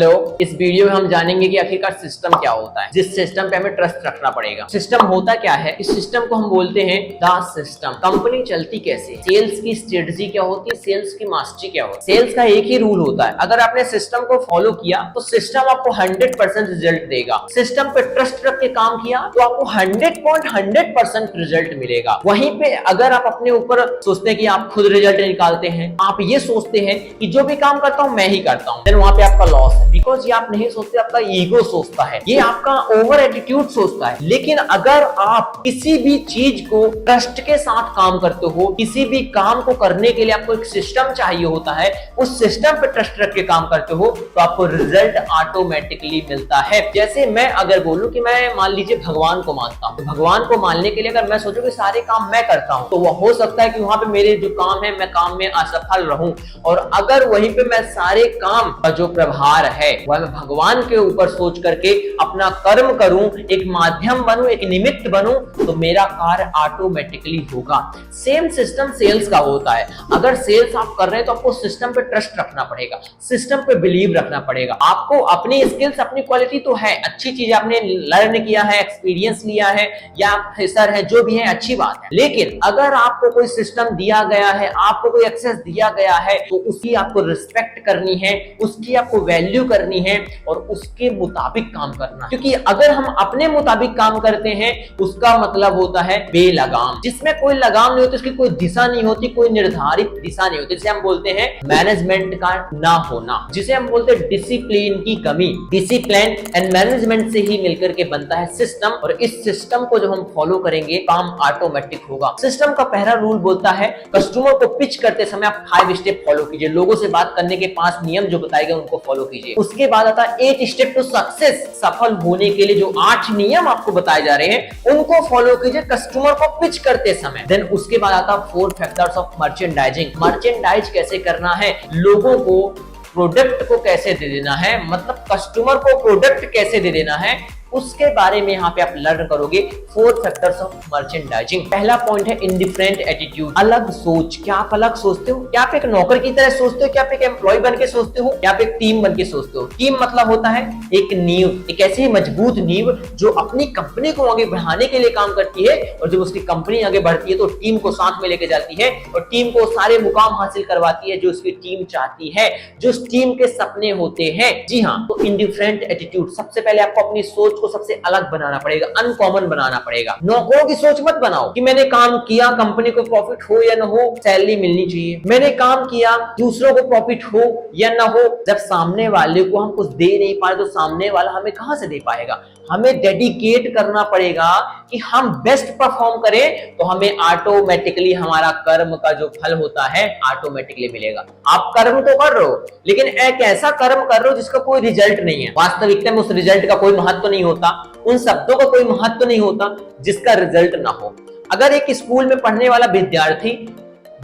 Hello, इस video में हम जानेंगे कि आखिरकार सिस्टम क्या होता है, जिस सिस्टम पे हमें ट्रस्ट रखना पड़ेगा। सिस्टम होता क्या है? इस सिस्टम को हम बोलते हैं द सिस्टम। कंपनी चलती कैसे, सेल्स की स्ट्रेटजी क्या होती है, सेल्स की मास्टरी क्या होती है। सेल्स का एक ही रूल होता है, अगर आपने सिस्टम को फॉलो किया तो सिस्टम आपको 100% रिजल्ट देगा। सिस्टम पे ट्रस्ट रख के काम किया तो आपको 100% रिजल्ट मिलेगा। वहीं पे अगर आप अपने ऊपर सोचते हैं कि आप खुद रिजल्ट निकालते हैं, आप ये सोचते हैं कि जो भी काम करता हूं मैं ही करता हूं, देन वहां पे आपका लॉस है। बिकॉज ये आप नहीं सोचते, आपका ईगो सोचता है, ये आपका ओवर एटीट्यूड सोचता है। लेकिन अगर आप किसी भी चीज को ट्रस्ट के साथ काम करते हो, किसी भी काम को करने के लिए आपको एक सिस्टम चाहिए होता है, उस सिस्टम पे ट्रस्ट रख के काम करते हो तो आपको रिजल्ट ऑटोमेटिकली मिलता है। जैसे मैं अगर बोलूं कि मैं मान लीजिए भगवान को मानता हूं, तो भगवान को मानने के लिए अगर मैं सोचूं कि सारे काम मैं करता हूं, तो वह हो सकता है कि वहां पे मेरे जो काम है मैं काम में असफल रहूं। और अगर वहीं पे मैं सारे काम का जो प्रभार है वह मैं भगवान के ऊपर सोच करके अपना कर्म करूं, एक माध्यम बनूं, एक निमित्त बनूं, तो मेरा कार्य ऑटोमेटिकली होगा। सेम सिस्टम सेल्स का होता है। अगर सेल्स आप कर रहे हैं तो आपको सिस्टम पे ट्रस्ट रखना पड़ेगा, सिस्टम पे बिलीव रखना पड़ेगा। आपको अपनी स्किल्स, अपनी क्वालिटी तो है, अच्छी चीज आपने लर्न किया है, एक्सपीरियंस लिया है, या प्रोफेसर है, जो भी है अच्छी बात है। लेकिन अगर आपको कोई सिस्टम दिया गया है, आपको कोई एक्सेस दिया गया है, तो उसकी आपको रिस्पेक्ट करनी है, उसकी आपको वैल्यू करनी है और उसके मुताबिक काम करना है। क्योंकि अगर हम अपने मुताबिक काम करते हैं उसका मतलब होता है बेलगाम। जिसमें कोई लगाम नहीं होती, उसकी कोई दिशा नहीं होती, कोई निर्धारित दिशा नहीं होती, जिसे हम बोलते हैं मैनेजमेंट का ना होना, जिसे हम बोलते हैं डिसिप्लिन की कमी। डिसिप्लिन एंड मैनेजमेंट से ही मिलकर के बनता है सिस्टम, और इस सिस्टम को जब हम फॉलो करेंगे काम ऑटोमेटिक होगा। सिस्टम का पहला रूल बोलता है कस्टमर को पिच करते समय आप 5 स्टेप फॉलो कीजिए। लोगों से बात करने के 5 नियम जो बताए गए उनको फॉलो कीजिए। उसके बाद आता है 8 स्टेप टू सक्सेस। सफल होने के लिए जो 8 नियम आपको बताए जा रहे हैं उनको फॉलो कीजिए कस्टमर को पिच करते समय। देन उसके बाद आता है 4 फैक्टर्स ऑफ मर्चेंडाइजिंग। मर्चेंडाइज कैसे करना है, लोगों को प्रोडक्ट को कैसे दे देना है, मतलब कस्टमर को प्रोडक्ट कैसे दे देना है, उसके बारे में यहाँ पे आप लर्न करोगे। 4 फैक्टर्स ऑफ मर्चेंडाइजिंग। पहला पॉइंट है इंडिफरेंट एटीट्यूड, अलग सोच। क्या आप अलग सोचते हो? क्या आप एक नौकर की तरह सोचते हो? क्या आप एक एम्प्लॉय बन के सोचते हो? क्या आप एक टीम बन के सोचते हो? टीम मतलब होता है एक नींव, एक ऐसी मजबूत नींव जो अपनी कंपनी को आगे बढ़ाने के लिए काम करती है, और जब उसकी कंपनी आगे बढ़ती है तो टीम को साथ में लेके जाती है और टीम को सारे मुकाम हासिल करवाती है जो उसकी टीम चाहती है, जो उस टीम के सपने होते हैं। जी हाँ, तो इंडिफरेंट एटीट्यूड, सबसे पहले आपको अपनी सोच को सबसे अलग बनाना पड़ेगा, अनकॉमन बनाना पड़ेगा। नौकरों की सोच मत बनाओ कि मैंने काम किया, कंपनी को प्रॉफिट हो या ना हो, सैलरी मिलनी चाहिए। मैंने काम किया, दूसरों को प्रॉफिट हो या ना हो, जब सामने वाले को हम कुछ दे नहीं पाए तो सामने वाला हमें कहां से दे पाएगा। हमें डेडिकेट करना पड़ेगा कि हम बेस्ट परफॉर्म करें, तो हमें ऑटोमेटिकली हमारा कर्म का जो फल होता है ऑटोमेटिकली मिलेगा। आप कर्म तो कर रहे हो, लेकिन एक ऐसा कर्म कर रहे हो जिसका कोई रिजल्ट नहीं है। वास्तविकता में उस रिजल्ट का कोई महत्व नहीं होता, उन शब्दों का कोई महत्व नहीं होता जिसका रिजल्ट ना हो। अगर एक स्कूल में पढ़ने वाला विद्यार्थी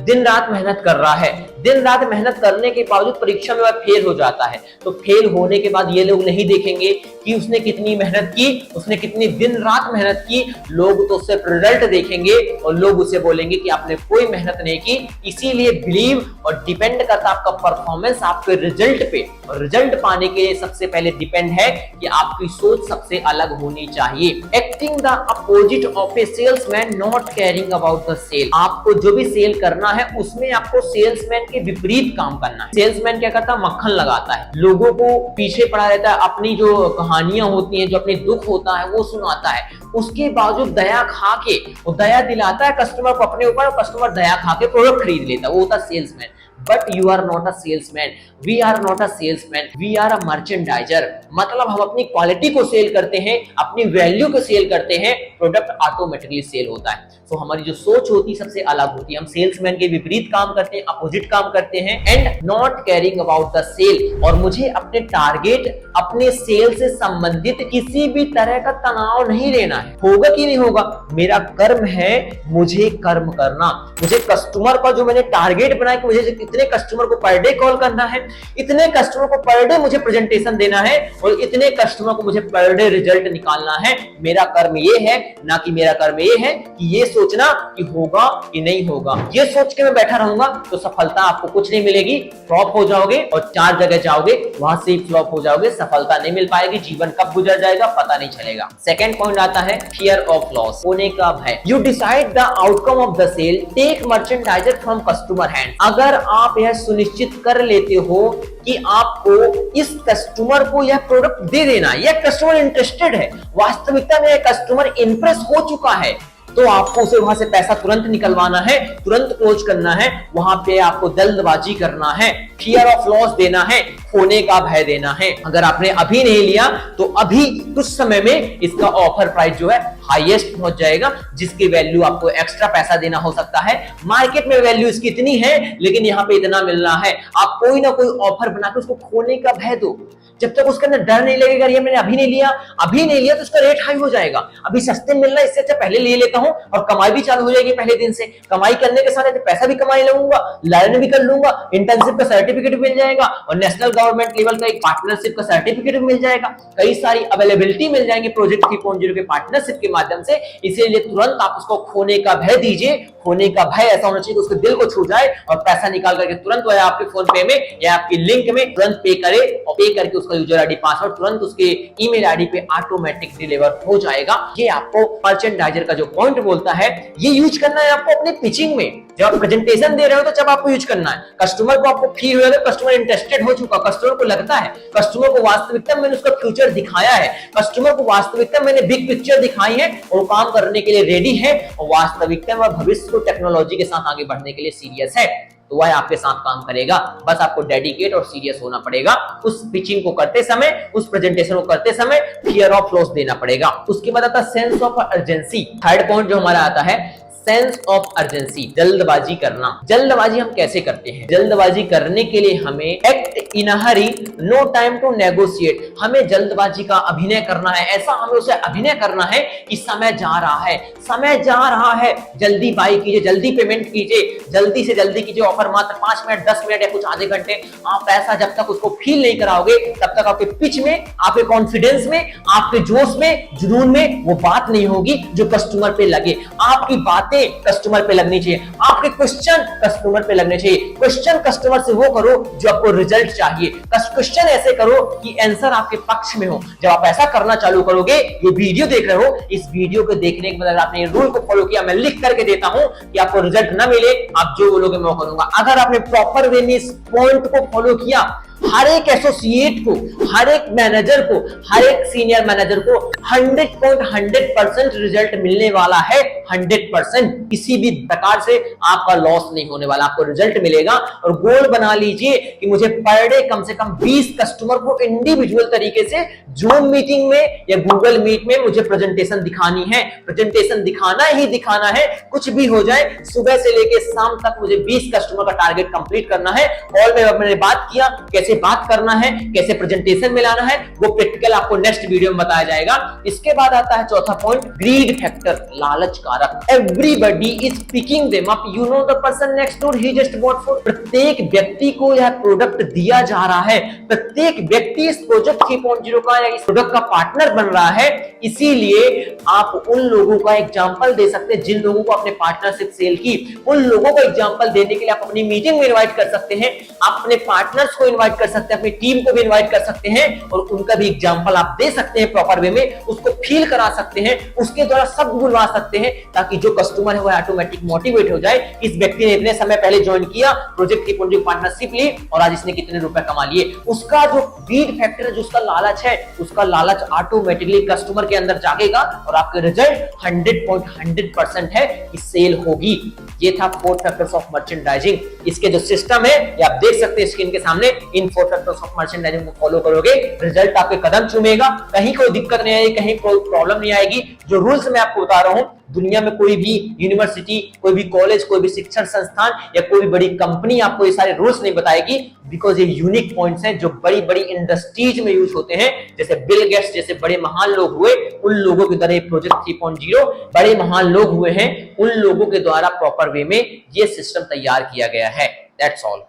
दिन रात मेहनत कर रहा है, दिन रात मेहनत करने के बावजूद परीक्षा में वह फेल हो जाता है, तो फेल होने के बाद ये लोग नहीं देखेंगे कि उसने कितनी मेहनत की, उसने कितनी दिन रात मेहनत की। लोग तो सिर्फ रिजल्ट देखेंगे और लोग उसे बोलेंगे कि आपने कोई मेहनत नहीं की। इसीलिए बिलीव और डिपेंड करता आपका परफॉर्मेंस आपके रिजल्ट पे, और रिजल्ट पाने के लिए सबसे पहले डिपेंड है कि आपकी सोच सबसे अलग होनी चाहिए। Acting the opposite of a salesman, not caring about the sale. आपको जो भी सेल करना है उसमें आपको सेल्समैन के विपरीत काम करना है। सेल्समैन क्या करता है? मक्खन लगाता है, लोगों को पीछे पड़ा रहता है, अपनी जो कहानियां होती हैं, जो अपने दुख होता है वो सुनाता है, उसके बावजूद दया खा के वो दया दिलाता है कस्टमर को अपने ऊपर, और कस्टमर दया खा के प्रोडक्ट खरीद लेता है, वो होता है salesman. But you are not a salesman, we are not a salesman, we are a merchandiser. मतलब हम अपनी क्वालिटी को सेल करते हैं, अपनी वैल्यू को सेल करते हैं, प्रोडक्ट ऑटोमेटिकली सेल होता है। तो हमारी जो सोच होती है सबसे अलग होती है। हम सेल्समैन के विपरीत काम करते हैं, अपोजिट काम करते हैं, and not caring about the sale. और मुझे अपने टारगेट, अपने सेल से संबंधित किसी भी तरह का तनाव नहीं लेना है। होगा कि नहीं होगा, मेरा कर्म है मुझे कर्म करना। मुझे कस्टमर का जो मैंने टारगेट बनाया कि मुझे इतने कस्टमर को पर डे कॉल करना है, इतने कस्टमर को पर डे मुझे प्रेजेंटेशन देना है, और इतने कस्टमर को मुझे पर डे रिजल्ट निकालना है। मेरा कर्म ये है ना कि मेरा कर्म ये है कि ये सोचना कि होगा कि नहीं होगा। ये सोच के मैं बैठा रहूंगा तो सफलता आपको कुछ नहीं मिलेगी, फ्लॉप हो जाओगे और 4 जगह जाओगे, वहां से ही फ्लॉप हो जाओगे, सफलता नहीं मिल पाएगी, जीवन कब गुजर जाएगा पता नहीं चलेगा। सेकंड पॉइंट आता है फियर ऑफ लॉस, होने का भय। You decide the outcome of the sale, take merchandiser from customer hand. अगर आप यह सुनिश्चित कर लेते हो कि आपको इस कस्टमर को यह प्रोडक्ट दे देना, यह कस्टमर इंटरेस्टेड है, वास्तविकता में यह कस्टमर इंप्रेस हो चुका है, तो आपको उसे वहां से पैसा तुरंत निकलवाना है, तुरंत क्लोज करना है, वहां पे आपको जल्दबाजी करना है, फियर ऑफ लॉस देना है, खोने का भय देना है। अगर आपने अभी नहीं लिया तो अभी कुछ समय में इसका ऑफर प्राइस जो है हाईएस्ट पहुंच जाएगा, जिसकी वैल्यू आपको एक्स्ट्रा पैसा देना हो सकता है। मार्केट में वैल्यू इसकी इतनी है लेकिन यहाँ पे इतना मिल रहा है, आप कोई ना कोई ऑफर बना के उसको खोने का भय दो। जब तक उसके अंदर डर नहीं लगेगा ये मैंने अभी नहीं लिया तो उसका रेट हाई हो जाएगा, अभी सस्ते मिल रहा है इससे अच्छा पहले ले लेता हूं और कमाई भी चालू हो जाएगी पहले दिन से। कमाई करने के साथ पैसा भी कमाई लूंगा, लर्न भी कर लूंगा, इंटर्नशिप का सर्टिफिकेट भी मिल जाएगा और नेशनल गवर्नमेंट लेवल का एक पार्टनरशिप का सर्टिफिकेट भी मिल जाएगा, कई सारी अवेलेबिलिटी मिल जाएंगे प्रोजेक्ट 3.0 के पार्टनरशिप के माध्यम से। इसीलिए तुरंत आप उसको खोने का भय दीजिए। खोने का भय ऐसा होना चाहिए कि उसके दिल को छू जाए और पैसा निकाल करके तुरंत वह आपके फोन पे में या आपकी लिंक में तुरंत पे करे और पे करके उसका यूजर आईडी पासवर्ड तुरंत उसके ईमेल आईडी पे ऑटोमेटिक डिलीवर हो जाएगा। ये आपको मर्चेंडाइजर का जो पॉइंट बोलता है ये यूज करना है आपको अपने पिचिंग में। जब आप प्रेजेंटेशन दे रहे हो तो जब आपको यूज करना है, कस्टमर को आपको फील हो, कस्टमर इंटरेस्टेड हो चुका, कस्टमर को लगता है, कस्टमर को वास्तविकता मैंने उसका फ्यूचर दिखाया है, कस्टमर को वास्तविकता मैंने बिग पिक्चर दिखाई है और काम करने के लिए रेडी है और वास्तविकता में भविष्य को टेक्नोलॉजी के साथ आगे बढ़ने के लिए सीरियस है, तो वह आपके साथ काम करेगा। बस आपको डेडिकेट और सीरियस होना पड़ेगा उस पिचिंग को करते समय, उस प्रेजेंटेशन को करते समय फियर ऑफ लॉस देना पड़ेगा। उसके बाद आता है sense of urgency. Third point जो हमारा आता है सेंस ऑफ अर्जेंसी, जल्दबाजी करना। जल्दबाजी हम कैसे करते हैं? जल्दबाजी करने के लिए हमें act in a hurry, no time to negotiate, हमें जल्दबाजी का अभिनय करना है। ऐसा हमें उसे अभिनय करना है कि समय जा रहा है, समय जा रहा है, जल्दी बाई कीजिए, जल्दी पेमेंट कीजिए, जल्दी से जल्दी कीजिए, ऑफर मात्र 5 मिनट 10 मिनट या कुछ आधे घंटे। आप ऐसा जब तक उसको फील नहीं कराओगे तब तक आपके पिच में, आपके कॉन्फिडेंस में, आपके जोश में, जुनून में वो बात नहीं होगी जो कस्टमर पे लगे। आपकी बातें कस्टमर पे लगनी चाहिए, आपके क्वेश्चन कस्टमर पे लगने चाहिए। क्वेश्चन कस्टमर से वो करो जो आपको रिजल्ट चाहिए, क्वेश्चन ऐसे करो कि आंसर आपके पक्ष में हो। जब आप ऐसा करना चालू करोगे, ये वीडियो देख रहे हो, इस वीडियो को देखने के बाद अगर आपने रूल को फॉलो किया, मैं लिख करके देता हूं कि आपको रिजल्ट ना मिले, आप जो बोलोगे मैं करूंगा। अगर आपने प्रॉपर वे में इस पॉइंट को फॉलो किया, हर एक एसोसिएट को, हर एक मैनेजर को, हर एक सीनियर मैनेजर को 100% रिजल्ट मिलने वाला है। 100% किसी भी प्रकार से आपका लॉस नहीं होने वाला, आपको रिजल्ट मिलेगा। और गोल बना लीजिए कि मुझे पर डे कम से कम 20 कस्टमर को इंडिविजुअल तरीके से जूम मीटिंग में या गूगल मीट में मुझे प्रेजेंटेशन दिखानी है। प्रेजेंटेशन दिखाना ही दिखाना है, कुछ भी हो जाए, सुबह से लेकर शाम तक मुझे 20 कस्टमर का टारगेट कंप्लीट करना है। कॉल में मैंने बात किया, कैसे बात करना है, कैसे प्रेजेंटेशन में लाना है, वो प्रैक्टिकल आपको नेक्स्ट वीडियो में बताया जाएगा। इसके बाद आता है चौथा पॉइंट, ग्रीड फैक्टर, लालच कारक। Everybody is picking them up, you know the person next door he just bought for. प्रत्येक व्यक्ति को यह प्रोडक्ट दिया जा रहा है, प्रत्येक व्यक्ति इस प्रोजेक्ट 3.0 का या इस प्रोडक्ट का पार्टनर बन रहा है। इसीलिए आप उन लोगों का एग्जांपल दे सकते हैं जिन लोगों को अपने पार्टनरशिप सेल की, उन लोगों को एग्जांपल देने के लिए आप अपनी मीटिंग में इनवाइट कर सकते हैं, अपने पार्टनर्स को इनवाइट कर सकते हैं, अपनी टीम को भी इनवाइट कर सकते हैं और उनका भी एग्जांपल आप दे सकते हैं प्रॉपर वे में, उसको फील करा सकते हैं, उसके द्वारा सब बुलवा सकते हैं ताकि जो कस्टमर है वो ऑटोमेटिक मोटिवेट हो जाए। इस व्यक्ति ने इतने समय पहले ज्वाइन किया, प्रोजेक्ट की पार्टनरशिप ली और आज इसने कितने रुपए कमा लिए। उसका जो ग्रीड फैक्टर है, जो उसका लालच है, उसका लालच ऑटोमेटिकली कस्टमर के अंदर जागेगा और आपके रिजल्ट 100% है कि सेल होगी। ये था 4 फैक्टर्स ऑफ मर्चेंडाइजिंग। इसके जो सिस्टम है ये आप देख सकते हैं स्क्रीन के सामने। इन 4 फैक्टर्स ऑफ मर्चेंडाइजिंग को फॉलो करोगे, रिजल्ट आपके कदम चूमेगा, कहीं कोई दिक्कत नहीं आएगी, कहीं कोई प्रॉब्लम नहीं आएगी। जो रूल्स मैं आपको बता रहा हूं, दुनिया में कोई भी यूनिवर्सिटी, कोई भी कॉलेज, कोई भी शिक्षण संस्थान या कोई भी बड़ी कंपनी आपको ये सारे रूल्स नहीं बताएगी, बिकॉज ये यूनिक पॉइंट्स हैं जो बड़ी बड़ी इंडस्ट्रीज में यूज होते हैं। जैसे बिल गेट्स जैसे बड़े महान लोग हुए, उन लोगों के द्वारा ये प्रोजेक्ट 3.0 बड़े महान लोग हुए हैं, उन लोगों के द्वारा प्रॉपर वे में ये सिस्टम तैयार किया गया है। That's all.